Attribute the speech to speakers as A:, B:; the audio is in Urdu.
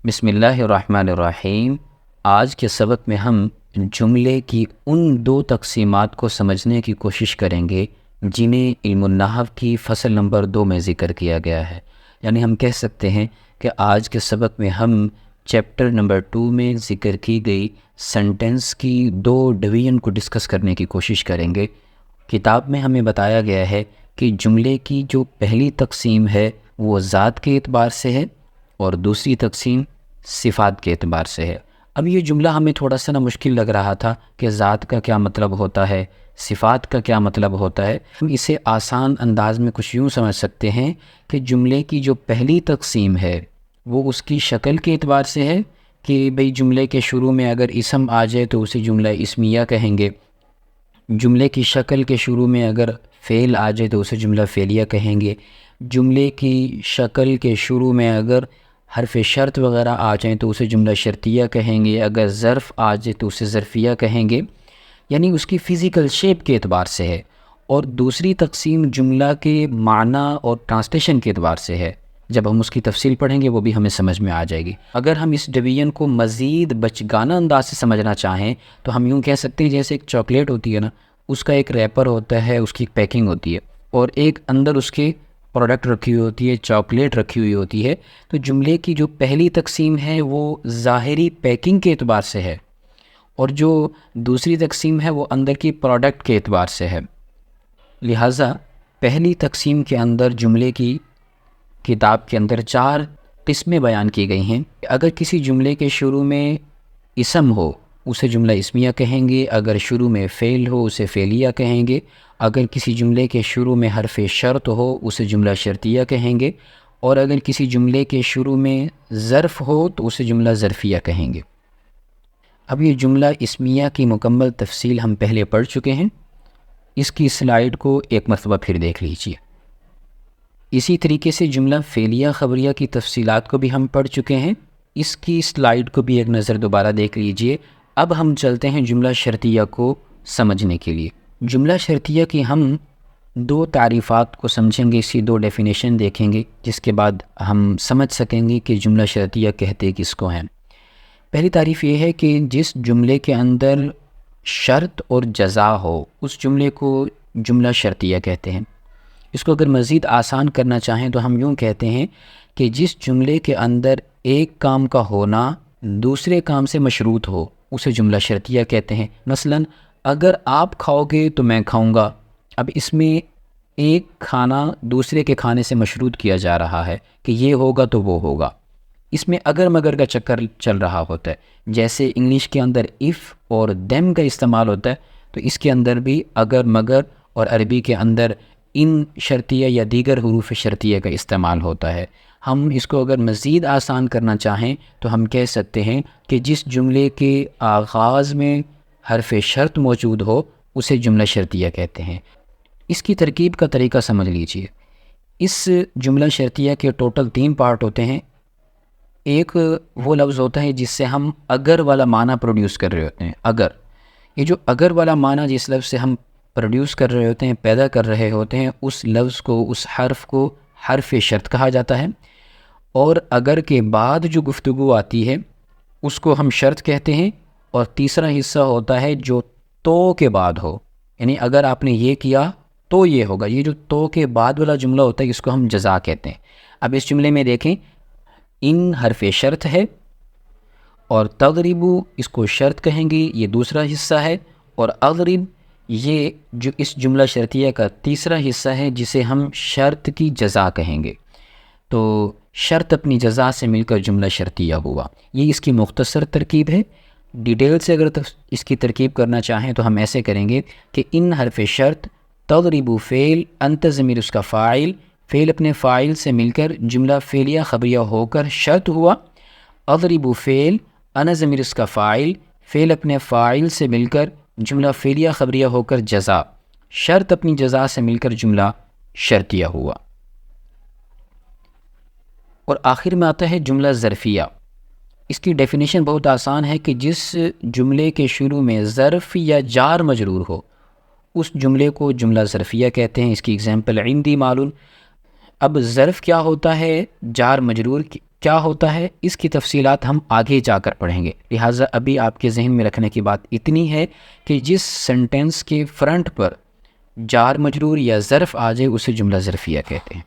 A: بسم اللہ الرحمن الرحیم۔ آج کے سبق میں ہم جملے کی ان دو تقسیمات کو سمجھنے کی کوشش کریں گے جنہیں علم النحو کی فصل نمبر 2 میں ذکر کیا گیا ہے۔ یعنی ہم کہہ سکتے ہیں کہ آج کے سبق میں ہم چیپٹر نمبر 2 میں ذکر کی گئی سینٹنس کی دو ڈویژن کو ڈسکس کرنے کی کوشش کریں گے۔ کتاب میں ہمیں بتایا گیا ہے کہ جملے کی جو پہلی تقسیم ہے وہ ذات کے اعتبار سے ہے اور دوسری تقسیم صفات کے اعتبار سے ہے۔ اب یہ جملہ ہمیں تھوڑا سا مشکل لگ رہا تھا کہ ذات کا کیا مطلب ہوتا ہے، صفات کا کیا مطلب ہوتا ہے۔ ہم اسے آسان انداز میں کچھ یوں سمجھ سکتے ہیں کہ جملے کی جو پہلی تقسیم ہے وہ اس کی شکل کے اعتبار سے ہے کہ بھئی جملے کے شروع میں اگر اسم آ جائے تو اسے جملہ اسمیہ کہیں گے، جملے کی شکل کے شروع میں اگر فعل آ جائے تو اسے جملہ فعلیہ کہیں گے، جملے کی شکل کے شروع میں اگر حرف شرط وغیرہ آ جائیں تو اسے جملہ شرطیہ کہیں گے، اگر ظرف آ جائے تو اسے ظرفیہ کہیں گے، یعنی اس کی فزیکل شیپ کے اعتبار سے ہے۔ اور دوسری تقسیم جملہ کے معنی اور ٹرانسلیشن کے اعتبار سے ہے۔ جب ہم اس کی تفصیل پڑھیں گے وہ بھی ہمیں سمجھ میں آ جائے گی۔ اگر ہم اس ڈویژن کو مزید بچگانہ انداز سے سمجھنا چاہیں تو ہم یوں کہہ سکتے ہیں جیسے ایک چاکلیٹ ہوتی ہے نا، اس کا ایک ریپر ہوتا ہے، اس کی ایک پیکنگ ہوتی ہے اور ایک اندر اس کے پروڈکٹ رکھی ہوئی ہوتی ہے، چاکلیٹ رکھی ہوئی ہوتی ہے۔ تو جملے کی جو پہلی تقسیم ہے وہ ظاہری پیکنگ کے اعتبار سے ہے اور جو دوسری تقسیم ہے وہ اندر کی پروڈکٹ کے اعتبار سے ہے۔ لہٰذا پہلی تقسیم کے اندر جملے کی کتاب کے اندر 4 قسمیں بیان کی گئی ہیں۔ اگر کسی جملے کے شروع میں اسم ہو اسے جملہ اسمیہ کہیں گے، اگر شروع میں فعل ہو اسے فعلیہ کہیں گے، اگر کسی جملے کے شروع میں حرف شرط ہو اسے جملہ شرطیہ کہیں گے، اور اگر کسی جملے کے شروع میں ظرف ہو تو اسے جملہ ظرفیہ کہیں گے۔ اب یہ جملہ اسمیہ کی مکمل تفصیل ہم پہلے پڑھ چکے ہیں، اس کی سلائیڈ کو ایک مرتبہ پھر دیکھ لیجئے۔ اسی طریقے سے جملہ فعلیہ خبریہ کی تفصیلات کو بھی ہم پڑھ چکے ہیں، اس کی سلائیڈ کو بھی ایک نظر دوبارہ دیکھ لیجئے۔ اب ہم چلتے ہیں جملہ شرطیہ کو سمجھنے کے لیے۔ جملہ شرطیہ کی ہم 2 تعریفات کو سمجھیں گے، اسی 2 ڈیفینیشن دیکھیں گے، جس کے بعد ہم سمجھ سکیں گے کہ جملہ شرطیہ کہتے کس کو ہیں۔ پہلی تعریف یہ ہے کہ جس جملے کے اندر شرط اور جزا ہو اس جملے کو جملہ شرطیہ کہتے ہیں۔ اس کو اگر مزید آسان کرنا چاہیں تو ہم یوں کہتے ہیں کہ جس جملے کے اندر ایک کام کا ہونا دوسرے کام سے مشروط ہو اسے جملہ شرطیہ کہتے ہیں۔ مثلا اگر آپ کھاؤ گے تو میں کھاؤں گا، اب اس میں ایک کھانا دوسرے کے کھانے سے مشروط کیا جا رہا ہے کہ یہ ہوگا تو وہ ہوگا، اس میں اگر مگر کا چکر چل رہا ہوتا ہے۔ جیسے انگلش کے اندر اف اور دیم کا استعمال ہوتا ہے تو اس کے اندر بھی اگر مگر، اور عربی کے اندر ان شرطیہ یا دیگر حروف شرطیہ کا استعمال ہوتا ہے۔ ہم اس کو اگر مزید آسان کرنا چاہیں تو ہم کہہ سکتے ہیں کہ جس جملے کے آغاز میں حرف شرط موجود ہو اسے جملہ شرطیہ کہتے ہیں۔ اس کی ترکیب کا طریقہ سمجھ لیجئے۔ اس جملہ شرطیہ کے ٹوٹل 3 پارٹ ہوتے ہیں۔ ایک وہ لفظ ہوتا ہے جس سے ہم اگر والا معنی پروڈیوس کر رہے ہوتے ہیں۔ اگر، یہ جو اگر والا معنی جس لفظ سے ہم پروڈیوس کر رہے ہوتے ہیں، پیدا کر رہے ہوتے ہیں، اس لفظ کو، اس حرف کو حرف شرط کہا جاتا ہے۔ اور اگر کے بعد جو گفتگو آتی ہے اس کو ہم شرط کہتے ہیں۔ اور تیسرا حصہ ہوتا ہے جو تو کے بعد ہو، یعنی اگر آپ نے یہ کیا تو یہ ہوگا، یہ جو تو کے بعد والا جملہ ہوتا ہے اس کو ہم جزا کہتے ہیں۔ اب اس جملے میں دیکھیں، ان حرف شرط ہے اور تضربو اس کو شرط کہیں گے، یہ دوسرا حصہ ہے، اور اضرب یہ جو اس جملہ شرطیہ کا تیسرا حصہ ہے جسے ہم شرط کی جزا کہیں گے۔ تو شرط اپنی جزا سے مل کر جملہ شرطیہ ہوا۔ یہ اس کی مختصر ترکیب ہے۔ ڈیٹیل سے اگر اس کی ترکیب کرنا چاہیں تو ہم ایسے کریں گے کہ ان حرف شرط، تضرب فعل، انت ضمیر اس کا فاعل، فعل اپنے فاعل سے مل کر جملہ فعلیہ خبریہ ہو کر شرط ہوا۔ اضرب فعل، انا ضمیر اس کا فاعل، فعل اپنے فاعل سے مل کر جملہ فعلیہ خبریہ ہو کر جزا، شرط اپنی جزا سے مل کر جملہ شرطیہ ہوا۔ اور آخر میں آتا ہے جملہ ظرفیہ۔ اس کی ڈیفینیشن بہت آسان ہے کہ جس جملے کے شروع میں ظرف یا جار مجرور ہو اس جملے کو جملہ ظرفیہ کہتے ہیں۔ اس کی اگزامپل عندی معلوم۔ اب ظرف کیا ہوتا ہے، جار مجرور کیا ہوتا ہے اس کی تفصیلات ہم آگے جا کر پڑھیں گے، لہٰذا ابھی آپ کے ذہن میں رکھنے کی بات اتنی ہے کہ جس سینٹینس کے فرنٹ پر جار مجرور یا ظرف آ جائے اسے جملہ ظرفیہ کہتے ہیں۔